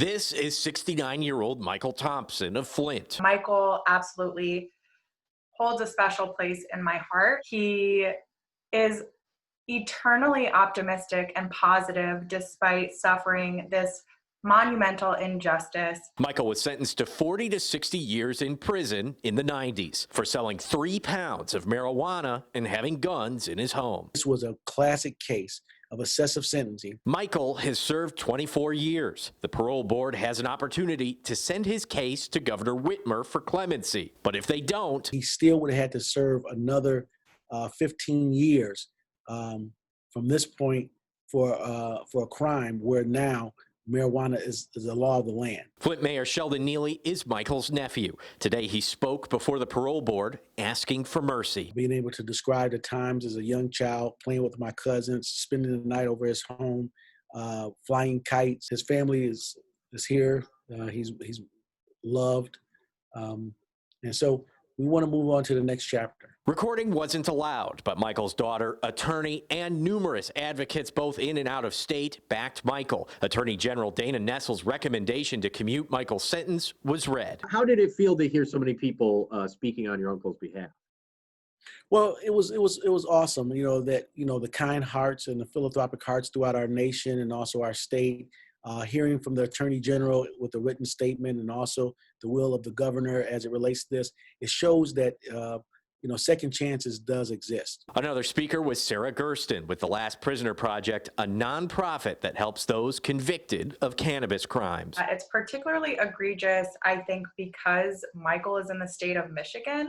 This is 69-year-old Michael Thompson of Flint. Michael absolutely holds a special place in my heart. He is eternally optimistic and positive despite suffering this monumental injustice. Michael was sentenced to 40 to 60 years in prison in the 90s for selling 3 pounds of marijuana and having guns in his home. This was a classic case of excessive sentencing. Michael has served 24 years. The parole board has an opportunity to send his case to Governor Whitmer for clemency. But if they don't, He still would have had to serve another 15 years from this point for a crime where now marijuana is the law of the land. Flint Mayor Sheldon Neely is Michael's nephew. Today he spoke before the parole board asking for mercy. Being able to describe the times as a young child, playing with my cousins, spending the night over his home, flying kites. His family is here. He's loved. And so we want to move on to the next chapter. Recording wasn't allowed, but Michael's daughter, attorney, and numerous advocates, both in and out of state, backed Michael. Attorney General Dana Nessel's recommendation to commute Michael's sentence was read. How did it feel to hear so many people speaking on your uncle's behalf? Well, it was awesome. The kind hearts and the philanthropic hearts throughout our nation and also our state. Hearing from the Attorney General with a written statement and also the will of the governor as it relates to this, it shows that second chances does exist. Another speaker was Sarah Gersten with the Last Prisoner Project, a nonprofit that helps those convicted of cannabis crimes. It's particularly egregious, I think, because Michael is in the state of Michigan.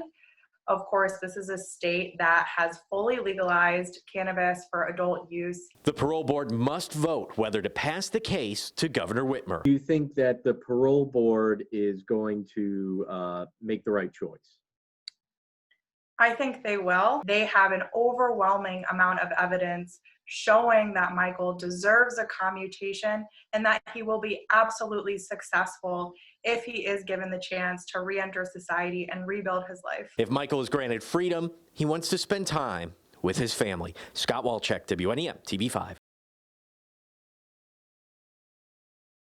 Of course, this is a state that has fully legalized cannabis for adult use. The parole board must vote whether to pass the case to Governor Whitmer. Do you think that the parole board is going to make the right choice? I think they will. They have an overwhelming amount of evidence showing that Michael deserves a commutation and that he will be absolutely successful if he is given the chance to re-enter society and rebuild his life. If Michael is granted freedom, he wants to spend time with his family. Scott Walczek, WNEM TV5.